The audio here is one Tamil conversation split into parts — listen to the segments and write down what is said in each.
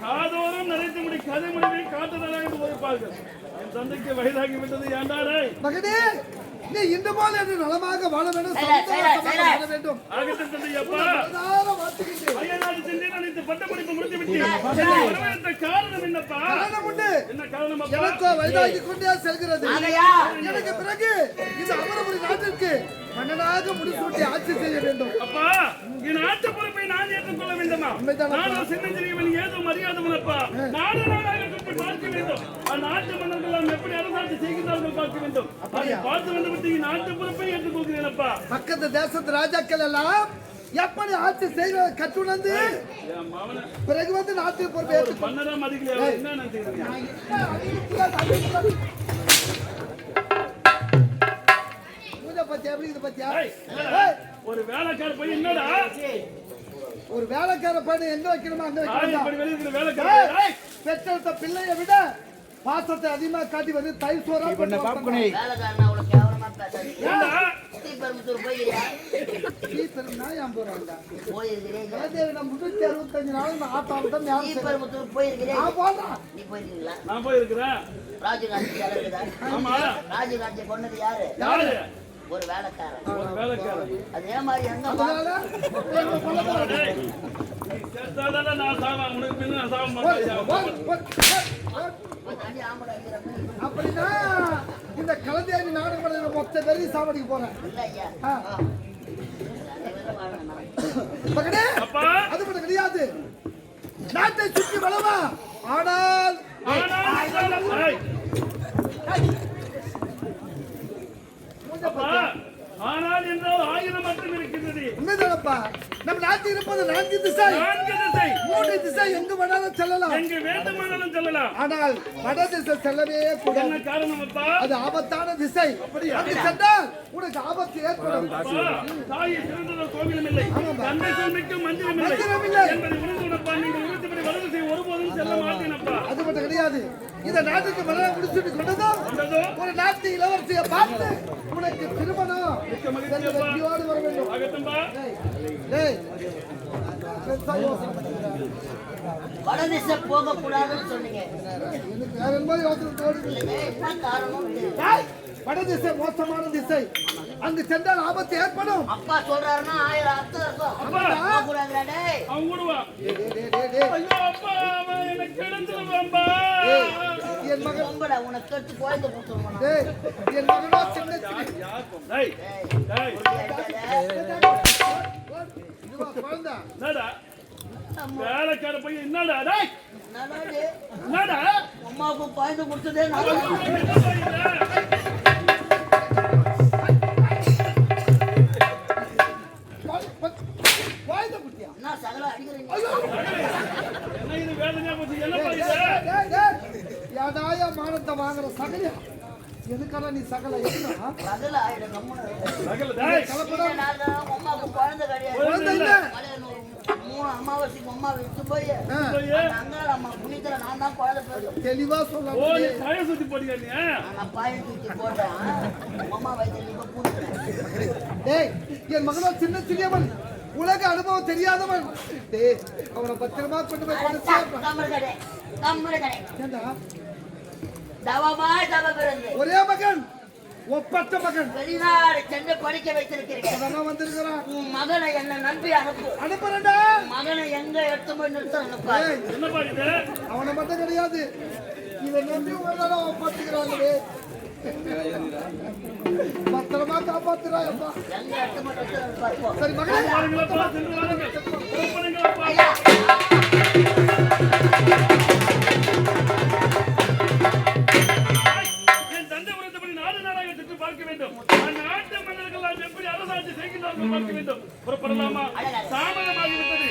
காதோறும் நிறைத்து முடி கதை முடிவை காட்டுதலாக போதிப்பார்கள். என் தந்தைக்கு வயதாகி விட்டது ஏண்டாரே மகனே, நீ இந்த போல என்று நலமாக வாழ வேண்டும், வாழ வேண்டும். ஆகட்டும் தந்தை அப்பா, அயல்நாடு சென்று அனைத்து பட்டப்படிப்பு முடித்து விட்டேன். காரணம் என்னப்பா? காரணம் உண்டு. என்ன காரணம் அப்பா? எனக்கு வயதாகி கொண்டே செல்கிறது. எனக்கு பிறகு இந்த அமரபுரி நாட்டிற்கு மன்னனாக முடிசூட்டி ஆட்சி செய்ய வேண்டும். அப்பா, என் ஆட்சி பொறுப்பை நான் ஏற்றுக்கொள்ள வேண்டுமா? நான் சின்னஞ்சிறியவன் ஏதோ மரியாதை அப்பா. நாடு நாடாக சுற்றி பார்க்க வேண்டும். அந்நாட்டு மன்னர்கள் எப்படி அரசாட்சி செய்கிறார்கள் பார்க்க வேண்டும். அதை பார்த்து வந்து நாட்டு பொறுப்பை ஏற்றுக்கொள்கிறேன் அப்பா. பக்கத்து தேசத்து ராஜாக்கள் எல்லாம் எப்படி ஆட்சி செய்ய கற்றுணர்ந்து பிறகு வந்து நாட்டு பொறுப்பை ஏற்று மன்னரா மதிக்கலையா? என்ன ஒரு வேலைக்கார பையன் என்னடா, ஒரு வேலைக்கார பையன் எங்க வைக்கணுமா அங்க வைக்கணும். வேலைக்கார பெற்றெடுத்த பிள்ளையை விட பாசத்தை அதிகமா காட்டி வந்து தயிர் சோறா பண்ணி ராஜகாட்சி கொண்டது யாரு? ஒரு வேலைக்காரன். அதே மாதிரி அப்படின்னா இந்த கலந்தேரி நாடகம் மொத்த பெரிய சாவடிக்கு போறேன். அது மட்டும் கிடையாது, நாட்டை சுற்றி வளவா. ஆனால் ஆனால் என்றால் 1000 மட்டும் இருக்கின்றது. உண்மைதானப்பா, நம்ம நாட்டில் இருப்பது 4 திசை. 3 திசை எங்கு வேணாலும் செல்லலாம், எங்கு வேண்டுமானாலும் செல்லலாம். ஆனால் வட திசை செல்லவே கூடாது. என்ன காரணம் அப்பா? அது ஆபத்தான திசை. அங்கு சென்றால் உனக்கு ஆபத்து ஏற்படும். தாயை சிறந்த கோவிலும் இல்லை, தந்தை சொல்மிக்க மந்திரம் இல்லை என்பதை உணர்ந்தப்பா. நீங்கள் உறுதிப்படி வட திசை ஒருபோதும் செல்ல மாட்டேனப்பா. அது மட்டும் கிடையாது, இந்த நாட்டுக்கு மன முடிச்சுட்டு கொண்டதும் ஒரு நாட்டு இளவரசியை பார்த்து உனக்கு திருமணம் வர வேண்டும். வடதிசை போக கூடாதுன்னு சொன்னீங்க. வடதிசை மோசமான திசை, அங்கு சென்றால் ஆபத்து ஏற்படும். அப்பா சொல்றாருன்னா 1000 அர்த்தம் இருக்கும். என் மகன் உனக்கு கட்டு குழந்தை கொடுத்துருவான். என் மகனோ சின்ன வேலைக்கார பையன் என்னடா அம்மாவுக்கு குழந்தை கொடுத்ததே மானத்தை வாங்குற சகலியா? எதுக்காக நீ சகல தெளிவா சொல்ல என் மகனோ சின்ன சிறியவன், உலக அனுபவம் தெரியாதவன். அவனை பத்திரமா கொண்டு போய் ஒரே மகன், ஒப்பற்ற மகன், வெளிநாடு சென்று படிக்க வைத்திருக்கிறேன். வந்திருக்கிறான். மகனை என்ன நம்பி அனுப்புறா. மகனை எங்க எடுத்து போய் நிறுத்த அவனை மட்டும் கிடையாது, இதை நம்பி ஒப்பாத்துக்கிறாங்களே. பத்திரமா காப்பாத்துறா. சரி மகன், பார்க்க வேண்டும். நாட்டு மன்னர்கள் எப்படி அரசாட்சி செய்கிறார்கள் பார்க்க வேண்டும். புறப்படலாமா? சாமனமாக இருப்பது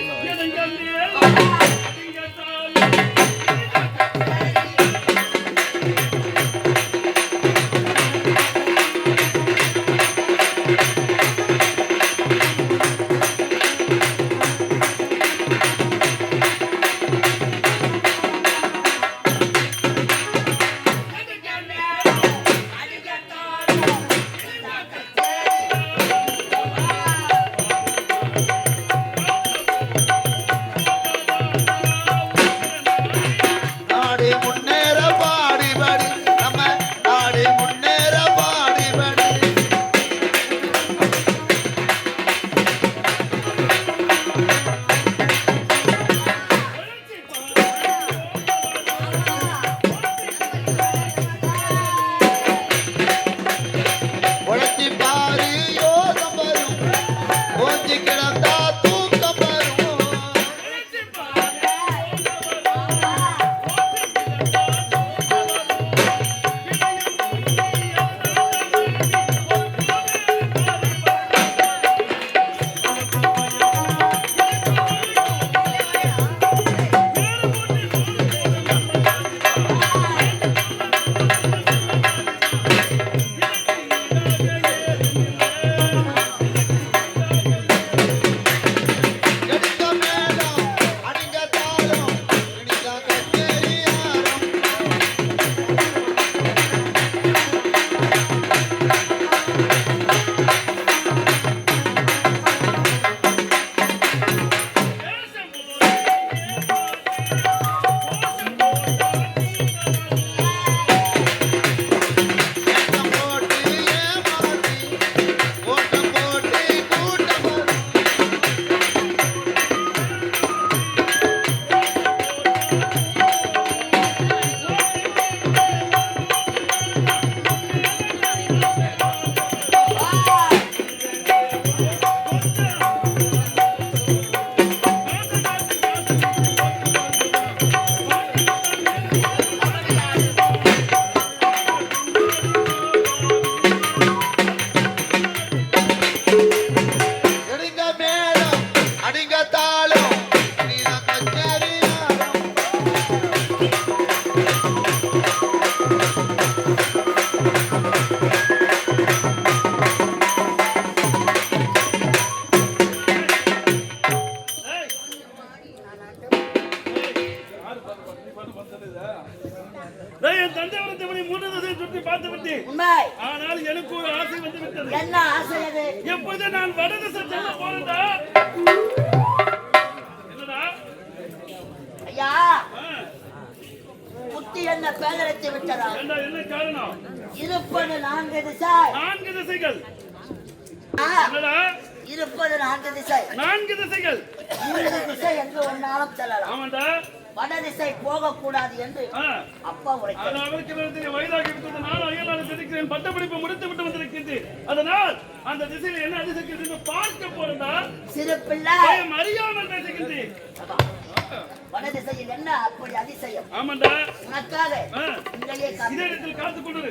எடுங்க மேளம் அடிங்க தாளம் நீதான் கச்சேரி என் தந்தைவரத்தை மூன்று திசை சுற்றி பார்த்து விட்டேன். உண்மை. ஆனால் எனக்கு ஒரு ஆசை வந்து விட்டது. என்ன ஆசை அது? எப்போது நான் வடதிசை செல்ல போறேன்டா. என்னடா ஐயா, புத்தி என்ன பேதலித்து விட்டதா? என்ன காரணம்? இருப்பது 4 திசை. 4 திசைகள். ஆ, என்னடா இருப்பது 4 திசை. 4 திசைகள். 3 திசை என்று ஒன்னாலும் செல்லலாம். ஆமாண்டா. வட திசை போகக்கூடாது என்று அப்பா உரைக்கிறார். அவருக்கு வயதாகி விட்டது. நான் அயல்நாடு செதுக்கிறேன். பட்டப்படிப்பு முடித்து விட்டு வந்திருக்கின்றேன். அதனால் அந்த திசையில் என்ன அதிசயம் பார்க்க போறதா? சிறு பிள்ளை அறியாமல் பேசுகின்றேன். வட திசையில் என்ன அப்படி அதிசயம்? ஆமாண்டா. உனக்காக இங்கேயே இதே இடத்தில் காத்துக் கொண்டு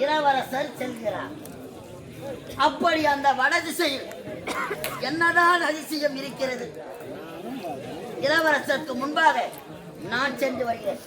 இளவரசர் செல்கிறார். அப்படி அந்த வட திசையில் என்னதான் அதிசயம் இருக்கிறது? இளவரசருக்கு முன்பாக நான் சென்று வருகிறேன்.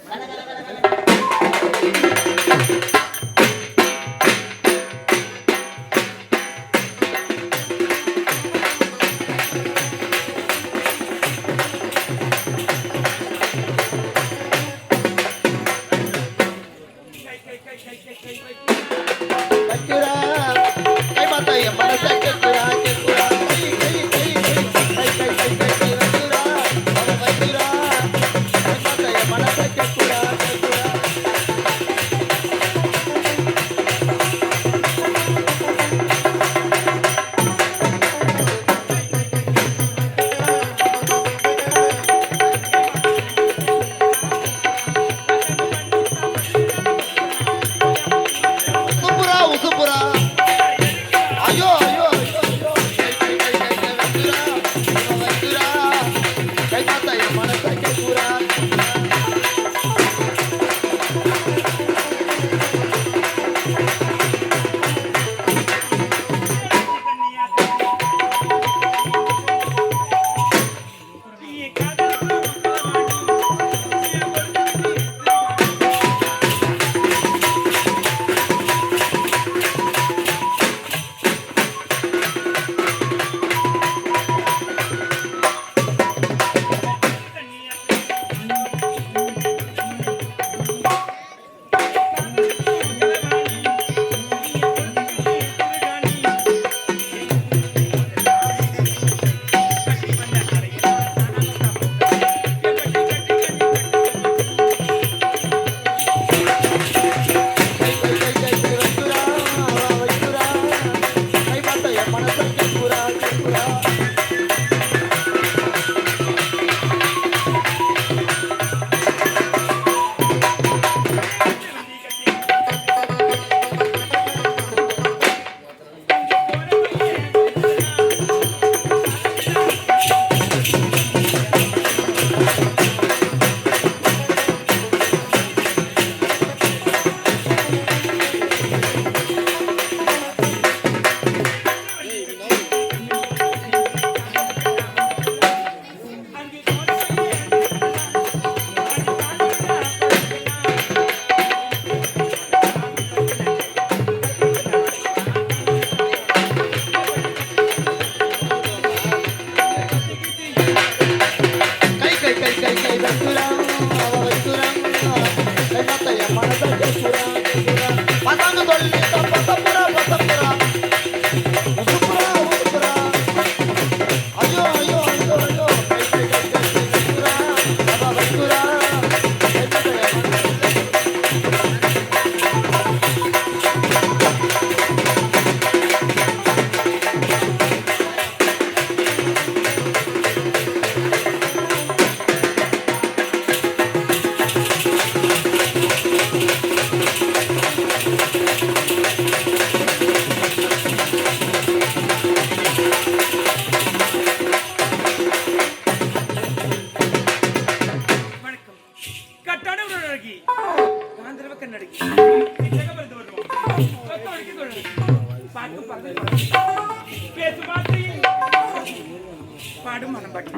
పాడు మనం బట్టి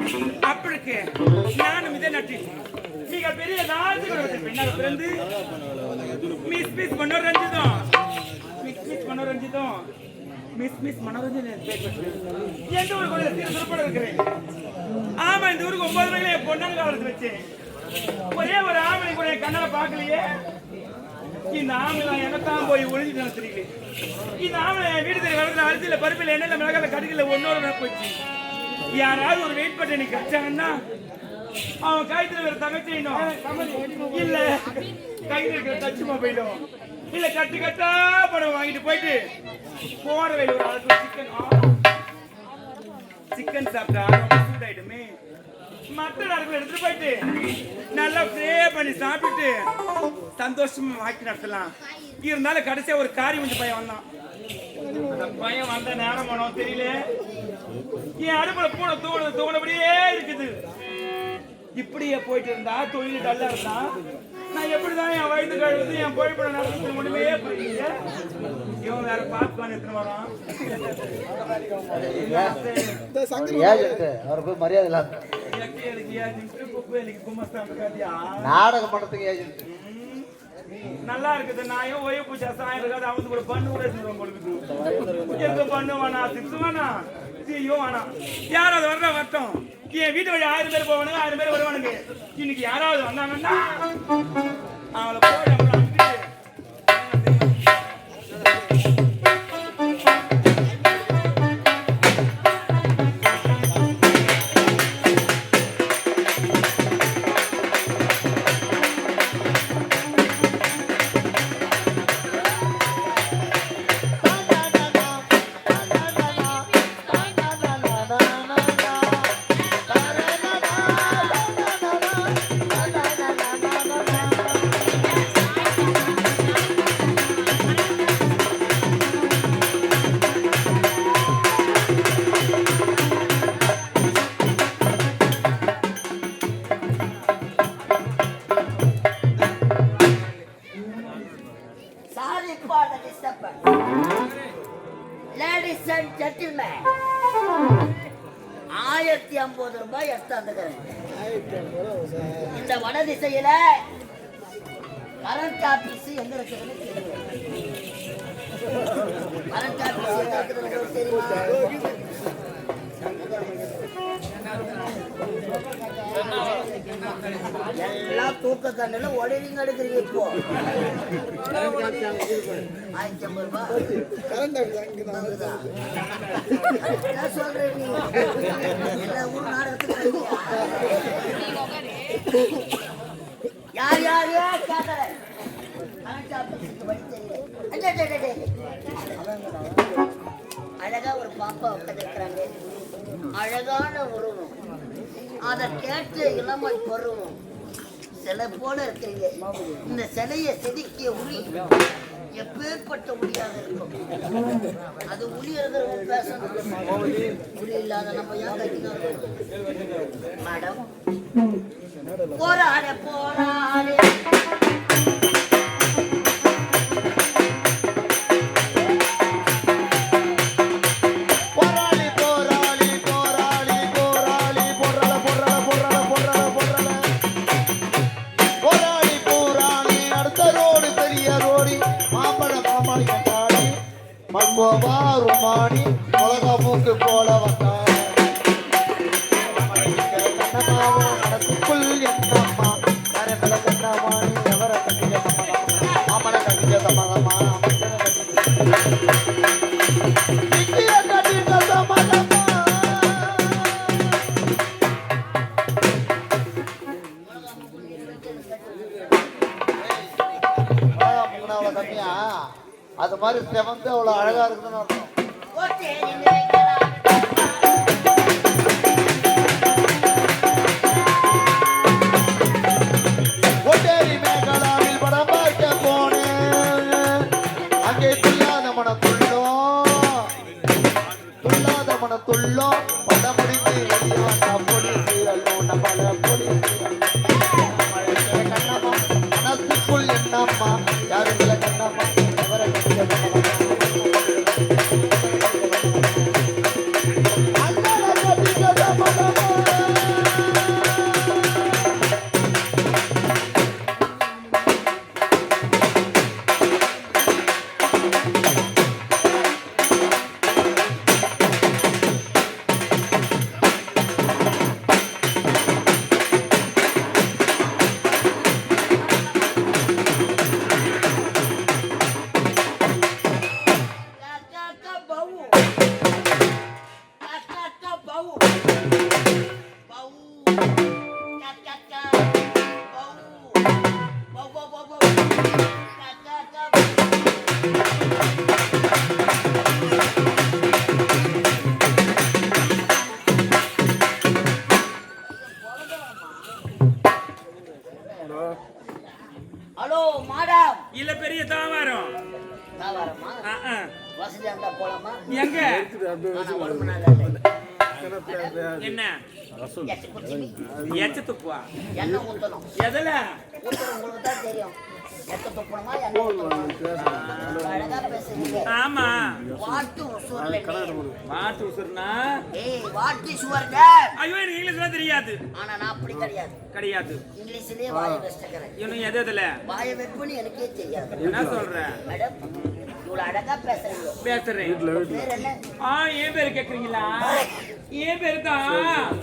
అప్పటికే నాన్న మీద నటించి மிக பெரிய நாட்டுக்கு பின்னால பிறந்து மிஸ் மனோரஞ்சிதம் மிஸ் மனோரஞ்சன் எந்த ஊருக்கு சிறப்பட இருக்கிறேன். ஆமா இந்த ஊருக்கு 9 வயசுல பொண்ணு காலத்துல வச்சேன். ஒரே ஒரு ஆம்பளை கூட கண்ணால பாக்கலையே. இந்த ஆம்பளை எனத்தான் போய் ஒளிஞ்சிட்டு தெரியல. இந்த ஆம்பளை வீடு தெரிய வளர்ந்த அரிசியில பருப்பில் எண்ணெயில மிளகால கடுக்கல ஒன்னோட போச்சு. யாராவது ஒரு வெயிட் பண்ணி எனக்கு கிடைச்சாங்கன்னா அவன் கைத்துல வேற தங்கச்சியும் இல்ல கையில இருக்கிற டச் மொபைலும் இல்ல கட்டு கட்டா படம் வாங்கிட்டு போயிட்டு போற வேலை ஒரு ஆளுக்கு சிக்கன் சாப்பிட்டா சூட் ஆயிடுமே மட்டன் அடுப்புல எடுத்துட்டு போயிட்டு நல்லா ஃப்ரே பண்ணி சாப்பிட்டு சந்தோஷமா வாக்கி நடத்தலாம். இருந்தாலும் கடைசியா ஒரு காரி கொஞ்சம் பையன் வந்தான். அந்த பையன் வந்த நேரம் போனோம் தெரியல. என் அடுப்புல பூனை தூங்கினபடியே இருக்குது. இப்படியே போயிட்டு இருந்தா தொழில் டல்லா இருந்தா நான் எப்படிதான் என் வயது கழுவுது என் பொழிப்பட நடந்து ஒண்ணுமே புரியல. இவன் வேற பாப்கார்ன் எடுத்துன்னு வரான். நாடக படத்துக்கு ஏஜென்ட் நல்லா இருக்குது. நான் ஏன் ஒய்ய பூஜா சாயம் இருக்காது அவனுக்கு கூட பண்ணு கூட கொடுக்குது. எங்க பண்ணுவானா திட்டுவானா ஐயோ வேணா யாராவது வர்ற வரட்டும். என் வீட்டு வழி 1000 பேர் போவானுங்க 1000 பேர் வருவானுங்க. இன்னைக்கு யாராவது வந்தாங்கன்னா அவளை போய் Ladies and gentlemen, 1050 ரூபாய் எடுத்தாந்துக்கிறேன். இந்த வட திசையில கரண்ட் ஆபீஸ் எங்க இருக்குதுன்னு கரண்ட் ஆபீஸ் எங்க இருக்குதுன்னு தெரியுமா? எல்லாம் தூக்க கண்ணுல உடனே எடுக்கிறீங்க. இப்போ 1050 ரூபாய் சொல்றேன். நீ எல்லா ஊர் நாடகத்துக்கு யார் யாரையா கேட்கற அழகா ஒரு பாப்பா உட்காந்துருக்கிறாங்க. அழகான உருவம், அதை கேட்டு இளமை பருவம் சிலை போல இருக்கிறீங்க. இந்த சிலையை செதுக்கிய உளி எப்பேற்பட்ட உளியாக இருக்கும். அது உளி இருக்கிறவங்க பேசணும். உளி இல்லாத நம்ம ஏன் கட்டினாலும் மேடம் போராட போராடு மண்போவாருமானி உலக மூக்கு போல வந்தார் நடத்துக்குள் என்னம்மா கரமல கண்ணமானி எவர கட்டிய மாமன கட்டிய சமதமா இந்திய கட்டிய சமதமா கம்மியா அது மாதிரி செவந்து அவ்வளவு அழகா இருக்குதுன்னு அர்த்தம். ஒட்டேரி மேகலாவில் படம் பார்க்க போனேன். அங்கே துள்ளாத மனத்துள்ளோம் படம் முடிந்து கண்ணம்மா மனசுக்குள் என்னம்மா யாரும் இல்லை கண்ணம்மா மாடம். இல்ல பெரிய தாவாரம். தாவாரமா? வசதியா இருந்தா போலாமா? எங்க? ஆனா உடம்பு நல்லா இல்லை. என்ன? எச்ச குச்சி. எச்ச துப்புவா? என்ன ஊத்தணும்? எதுல? ஊத்தணும் உங்களுக்கு தான் தெரியும். எச்ச துப்பணுமா என்ன ஊத்தணும்? அழகா பேசுறீங்க. ஆமா. வாட்டு உசுர்ல நீ. வாட்டு உசுர்னா? ஏய் வாட்டு சுவர்ல. ஐயோ எனக்கு இங்கிலீஷ்லாம் தெரியாது. ஆனா நான் அப்படி கிடையாது. கிடையாது. இங்கிலீஷ்லயே வாயை வச்சிட்டேன். இன்னும் எதுல? வாயை வெப்பன்னு எனக்கே தெரியாது. என்ன சொல்ற? மேடம் இவ்வளவு அழகா பேசுறீங்க. பேசுறேன். பேர் என்ன? என் பேரு கேக்குறீங்களா? என் பேரு தான்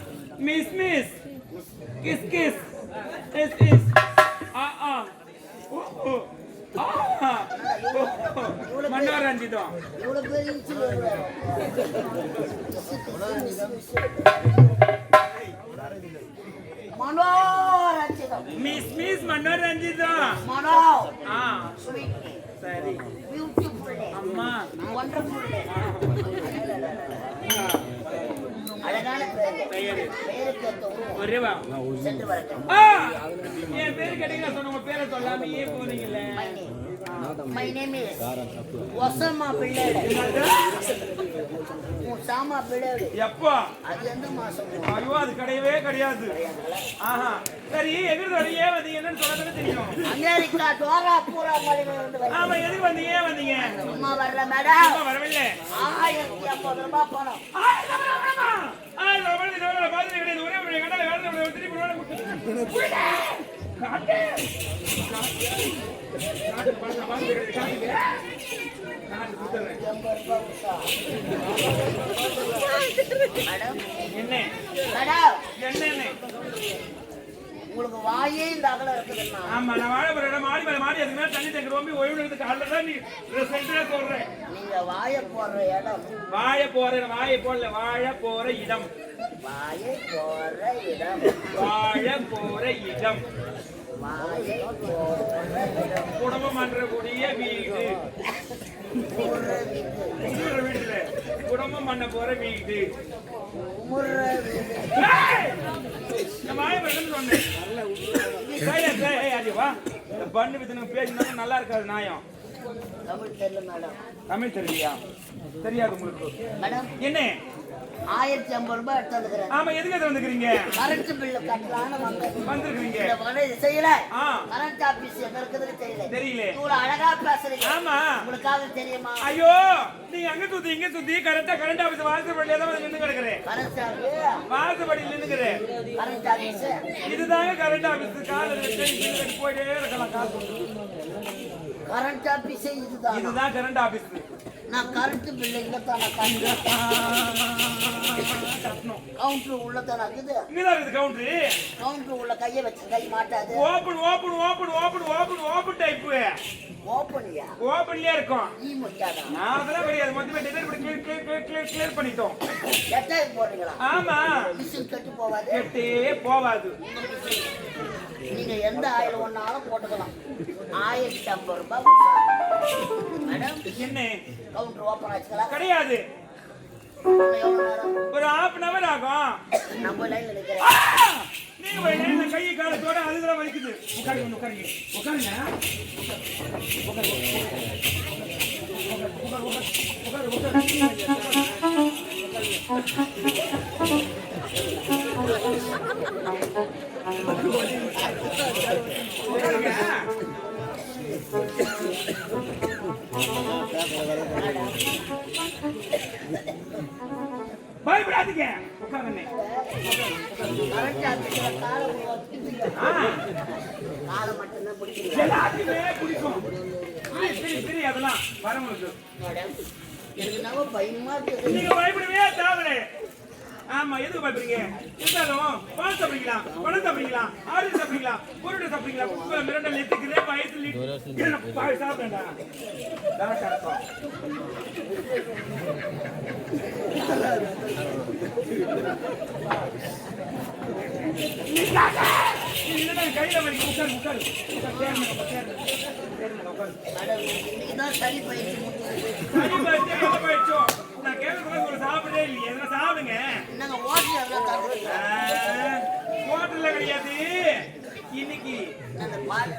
miss miss kiss kiss S S Manoranjitham. இவ்வளவு பேர் இன்ச்சு வருவாரு. Manoranjitham. Miss miss Manoranjitham. Mano. Sweet. சரி. பியூட்டிஃபுல். அம்மா. வண்டர்ஃபுல். அழகான பேரு. பேருக்கு ஏத்த உருவம். ஒரேவா. சென்று வரட்டும். என் பேரு கேட்டீங்கன்னா சொன்ன உங்க பேரை சொல்லாமையே போனீங்கல்ல. My name is ஒசமா பிள்ளைடு. ஒசாமா பிள்ளைடு. எப்போ? அது எந்த மாசம்? ஐயோ அது கிடையவே கிடையாது. ஆஹா. சரி எங்கிருந்து வரீங்க வந்தீங்க என்னன்னு சொல்லதானே தெரியும். அமெரிக்கா டோரா பூரா மலையில இருந்து வரீங்க. ஆமா எதுக்கு வந்தீங்க வந்தீங்க? சும்மா வரல மேடம். சும்மா வரவில்லை. 1050 ரூபாய் பணம். 1000 ரூபாய் இதோட பாதி கிடையாது. ஒரே ஒரு கடை வேற ஒரு திருப்பி ரோட குடுங்க. காட்டு. காட்டு பணம் பாதி கிடையாது. காட்டுங்க. நான் குடுறேன். 80 ரூபாய் உசா. மேடம் என்ன? மேடம் என்ன? உங்களுக்கு வாயே இந்த அகல இருக்குதுன்னா. ஆமா நான் வாழ போற இடம் மாடி மேல மாடி அதுக்கு மேல தண்ணி டேங்க் ரொம்ப ஓய்வு எடுத்து கால்ல தான் நீ ரிசல்ட்டே சொல்றேன். நீங்க வாயை போடுற இடம். வாய போற வாய போடல வாழ போற இடம். வாயை போடுற இடம். வாழ போற இடம். வாயை போடுற இடம். குடும்பம் பண்றக்கூடிய வீடு. முர்ற வீடு. குடும்ப வீடுல குடும்பம் பண்ண போற வீடு. முர்ற வீடு. நான் வாய வரணும்னு சொன்னேன். சைலன்ஸ் ஏய் அது வா. இந்த பண்ணு வித்து நம்ம பேசினா நல்லா இருக்காது நாயம். தமிழ் தெரியல மேடம். தமிழ் தெரியலையா? தெரியாது உங்களுக்கு. மேடம் என்ன? 1050 ரூபாய் எடுத்து வந்துக்கிறேன். ஆமா எதுக்கு எது வந்துக்கிறீங்க? கரண்ட் பில்லு கட்டலான்னு வந்திருக்கீங்க. இந்த பணம் இது செய்யல. ஆ. கரண்ட் ஆபீஸ் எங்க இருக்குதுன்னு தெரியல. தெரியல. இவ்வளவு அழகா பேசுறீங்க. ஆமா. உங்களுக்காக தெரியுமா? ஐயோ நீங்க அங்க சுத்தி இங்க சுத்தி கரெக்டா கரண்ட் ஆபீஸ் வாசப்படியில தான் வந்து நின்னு கிடக்குறேன். Current office. வாசப்படியில நின்னுக்கிறேன். Current office. இதுதாங்க கரண்ட் ஆபீஸ். கால வச்சு போயிட்டே இருக்கலாம் காசு. கரண்ட் ஆபீஸ் இதுதான். இதுதான் கரண்ட் ஆபீஸ். நான் கரண்ட் பில்லு இங்க தான் கட்டணும். கவுண்டர் உள்ள தான் இருக்குது. இங்கதான் இருக்குது கவுண்டர். கவுண்டர் உள்ள கையை வச்சு கை மாட்டாது. Open open open open open open type. ஓபன்யா. ஓபன்லயே இருக்கும். ஈ முட்டாதா. நான் அதெல்லாம் கிடையாது. மொத்தமே டிசைன் பண்ணி கிளியர் பண்ணிட்டோம். எட்டாய் போறீங்களா? ஆமா. மிஷின் கட்டி போவாது. கெட்டே போவாது. நீங்க எந்த ஆயில் ஒன்னாலும் போட்டுக்கலாம். 1050 ரூபாய் உசா. மேடம் என்ன? கவுண்டர் ஓபன் ஆச்சுங்களா? கிடையாது. எவ்வளவு நேரம்? ஒரு half an hour ஆகும். நம்ம லைன்ல நிக்கிறேன். நீங்க போய் லைன்ல கை காலத்தோட அதுதான் வலிக்குது. உட்காருங்க உட்காருங்க உட்காருங்க. பயப்படாதீங்க. உட்காருங்க. கரண்ட் ஆபீஸ்ல காலை வச்சுக்கிட்டு காலை மட்டும்தான் பிடிக்கிறீங்க. எல்லாத்துக்குமே பிடிக்கும். சரி அதெல்லாம் வரவங்களுக்கு. மேடம் எனக்கு நம்ம பயமா இருக்குது. நீங்க பயப்படவே தேவையில்லை. ஆமா எதுக்கு பயப்படுறீங்க? இருந்தாலும் பால் சாப்பிடுறீங்களா? பழம் சாப்பிடுறீங்களா? ஆரஞ்சு சாப்பிடுறீங்களா? பொருட்டை சாப்பிடுறீங்களா? உப்பு மிரண்டல் லிட்டுக்குறே வயசு பால் சாப்பிடுறா. கையில வரைக்கும் உட்காரு உட்காரு. மேடம் இன்னைக்குதான் சளி போயிடுச்சு. நான் கேட்கறது ஒரு சாப்பிடவே இல்லையே. எதுனா சாப்பிடுங்க. என்னங்க ஹோட்டல் எல்லாம் தருவீங்க? ஹோட்டல்ல கிடையாது இன்னைக்கு. அந்த பால்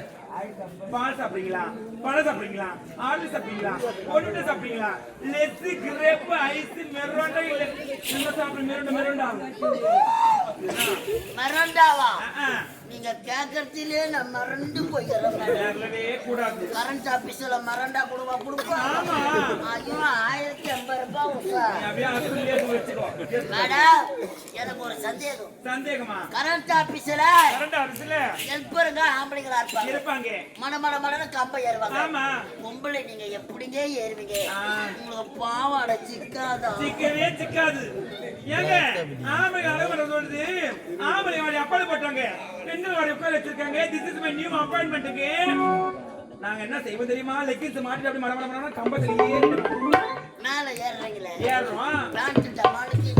பால் சாப்பிடுறீங்களா, பழம் சாப்பிடுறீங்களா, ஆடு சாப்பிடுறீங்களா, பொட்டு சாப்பிடுறீங்களா, லெஸ் கிரேப் ஐஸ் மெரோண்டா இல்ல என்ன சாப்பிடுற மெரோண்டா மறந்தாவா நீங்க கேட்கறதுலயே நான் மறந்து போய்க்கிறேன். கூடாது கரண்ட் ஆபீஸ்ல மறந்தா கொடுப்பா. ஐயோ 1050 ரூபாய். மேடம் எனக்கு ஒரு சந்தேகம். சந்தேகமா? கரண்ட் ஆபீஸ்ல ஹெல்ப்பருங்க ஆம்பளைங்களா இருப்பாங்க. மடமடன்னு கம்ப ஏறுவாங்க. ஆமா. பொம்பளை நீங்க எப்படிங்க ஏறுவீங்க? உங்களுக்கு பாவாடை சிக்காதா? சிக்கவே சிக்காது. ஏங்க ஆம்பளை அழகு சொல்றது ஆம்பளை வாடி அப்பாடு போட்டாங்க, பெண்கள் வாடி உட்கார வச்சிருக்காங்க. திஸ் இஸ் மை நியூ அப்பாயின்மெண்ட்டுக்கு நாங்க என்ன செய்வோம் தெரியுமா? லெக்கின்ஸ் மாட்டி அப்படி மடமடமடமா கம்பத்திலேயே மேல ஏறுறீங்களே. ஏறுறோம். பிளான்ட் ஜமாலுக்கு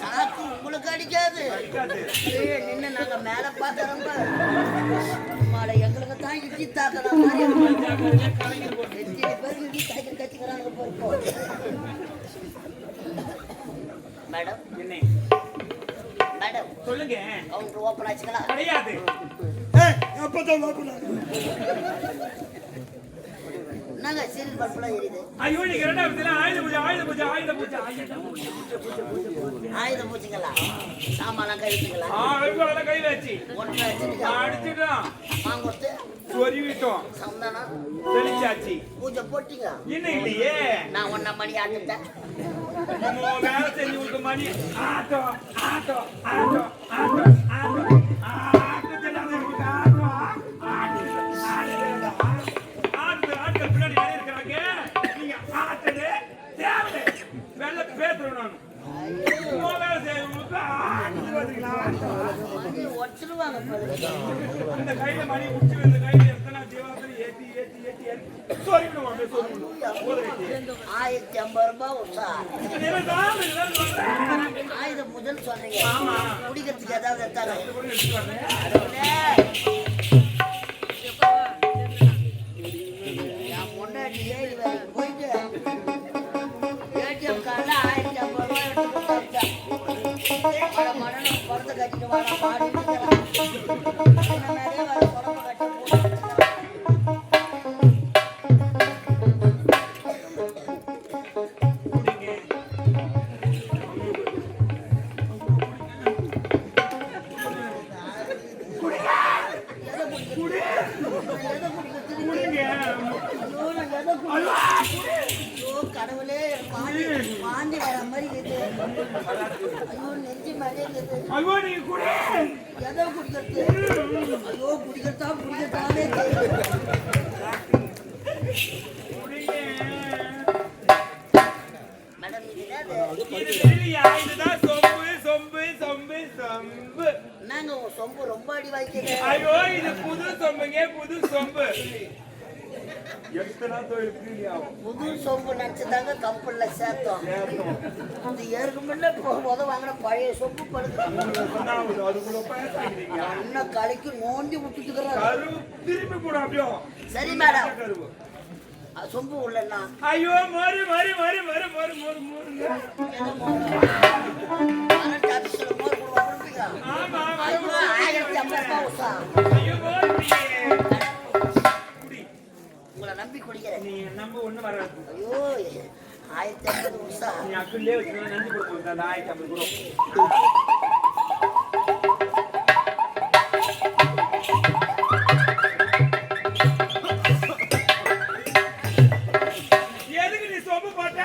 சாக்கு உங்களுக்கு அடிக்காது. நின்று நாங்க மேல பார்த்தோம். மாலை எங்களுக்கு தான் இடி தாக்குற மாதிரி பேருக்கு இடி தாக்கி கத்திக்கிறாங்க. மேடம் என்ன மேடம் சொல்லுங்க. அவங்க ஓப்பன் ஆச்சுங்களா? கிடையாது. அப்பதான் ஓப்பன் நாங்க சீரியல் பல்பெல்லாம் எரியுது. ஐயோ நீங்க ரெண்டாவது ஆயுத பூச்சிங்களா? சாமான் கழிச்சுங்களா? கை வச்சு ஒன்று அடிச்சுட்டோம், மாங்கொத்து சொருவிட்டோம், சந்தானம் தெளிச்சாச்சு. பூஜை போட்டீங்க இன்னும் இல்லையே. நான் 1 மணி ஆட்டுட்டேன். வேலை செஞ்சு கொடுத்த மணி auto auto auto auto auto ஆட்கள் பின்னாடி யாரும் இருக்கிறாங்க. நீங்க ஆட்டது தேவை வெள்ள பேசுறோம். நான் வேலை செய்யறவங்களுக்கு ஒச்சுருவாங்க. இந்த கையில மணி முடிச்சு இந்த கையில எத்தனை தேவாசரி ஏத்தி ஏத்தி ஏத்தி ஏத்தி சொல்லிவிடுவோம். 1050 ரூபாய் உஷா. ஆயுத முதல் சொல்றீங்க. குடிக்கிறதுக்கு ஏதாவது எடுத்தாங்க. என் முன்னாடி ஏறி வேலைக்கு போயிட்டு ஏடிஎம் கார்டில் 1050 ரூபாய் எடுத்து மடனு குடத்தை கட்டிட்டு வாங்க பாடிட்டு மேலே வர குடம்பு கட்டி கடவுளே வாந்தி வர மாதிரி இருக்குது. ஐயோ நெஞ்சு மழைக்குது. ஐயோ நீங்க கூட எதை குடிக்கிறது? ஐயோ குடிக்கிறதாவே மேடம் இதுதான் சொம்பு சொம்பு சொம்பு சொம்பு. நாங்க சொம்பு ரொம்ப அடி வாய்க்கிறது. ஐயோ இது புது சொம்புங்க, புது சொம்பு. புது சொம்பு நினைச்சுதாங்க கம்பெனில சேர்த்தோம். அது ஏற்கனவே வாங்கின பழைய சொம்பு படுத்து அண்ணன் கலைக்கு நோண்டி விட்டுட்டுக்கிறாங்க. திருப்பி கூட அப்படியோ. சரி மேடம் சொம்பு உள்ளன்னா. ஐயோ மறு மறு மறு மறு மறு மறு மறு உங்களை நம்பி குடிக்கிறேன். நீ நம்ப ஒண்ணு வராது. ஐயோ 1050 உஷா. நீ அக்குள்ளே வச்சு நன்றி கொடுப்போம். அந்த 1050 கூட எதுக்கு நீ சொம்பு போட்ட?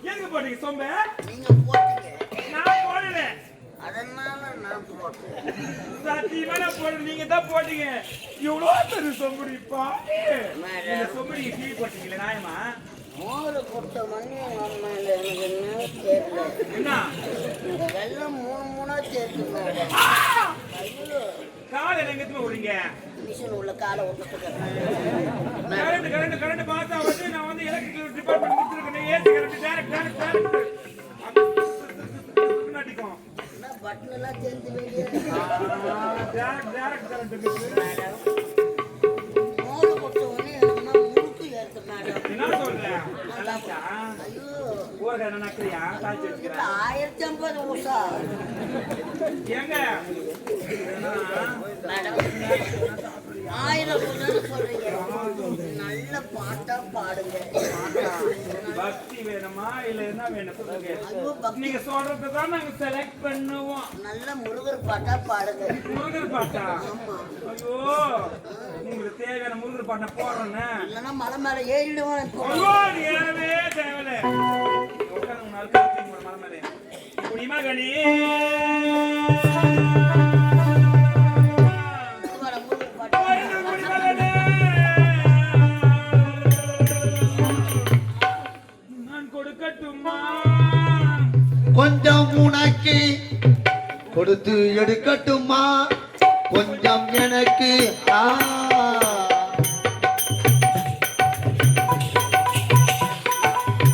எதுக்கு போட்டீங்க சொம்பு? நீங்க போட்டீங்க. நான் போடல. அதனால நான் போட்டேன். சத்தியமா நான் போடல. நீங்க தான் போட்டீங்க. இவ்வளவு பெரிய சொம்புடி பாட்டி. இந்த சொம்புடி டீ போட்டீங்களே நாயமா? மோர் கொடுத்த மண்ணி நம்ம எனக்கு என்ன தெரியல. என்ன வெள்ளம் 3 சேர்த்துங்க. காலை எங்கத்துமே விடுறீங்க? மிஷின் உள்ள காலை விட்டுட்டு கரண்ட் பார்த்தா வந்து நான் வந்து எலக்ட்ரிக்கல் டிபார்ட்மெண்ட் கொடுத்துருக்கேன். ஏசி கரண்ட் டைரக்ட் அடிக்கும். பட்டன் எல்லாம் சேர்த்து வெளியே டைரக்ட் கரண்ட் மோர் கொடுத்த உடனே எனக்கு முறுக்கு ஏற்று மேடம். என்ன சொல்றேன்? ஐயோ ஊர்ல நக்கறியா? தாச்சி வச்சுக்கிறேன். 1050 உஷா. ஏங்க மேடம் 1000 ரூபாய் சொல்றீங்க நல்ல பாட்டா பாடுங்க பாட்டா பக்தி வேணுமா இல்ல என்ன வேணும் சொல்லுங்க ஐயோ பக்தி நீங்க சொல்றது தான் நாங்க செலக்ட் பண்ணுவோம் நல்ல முருகர் பாட்டா பாடுங்க முருகர் பாட்டா ஆமா ஐயோ உங்களுக்கு தேவையான முருகர் பாட்டை போடுறேன்னு இல்லைன்னா மலை மேல ஏறிடுவான் இப்போ ஐயோ நீ ஏறவே தேவையில்ல உட்காந்து நாள் மலை மேலே குடிமா கணி முருகர் பாட்டா நான் கொடுக்கட்டுமா கொஞ்சம் உனக்கு கொடுத்து எடுக்கட்டுமா கொஞ்சம் எனக்கு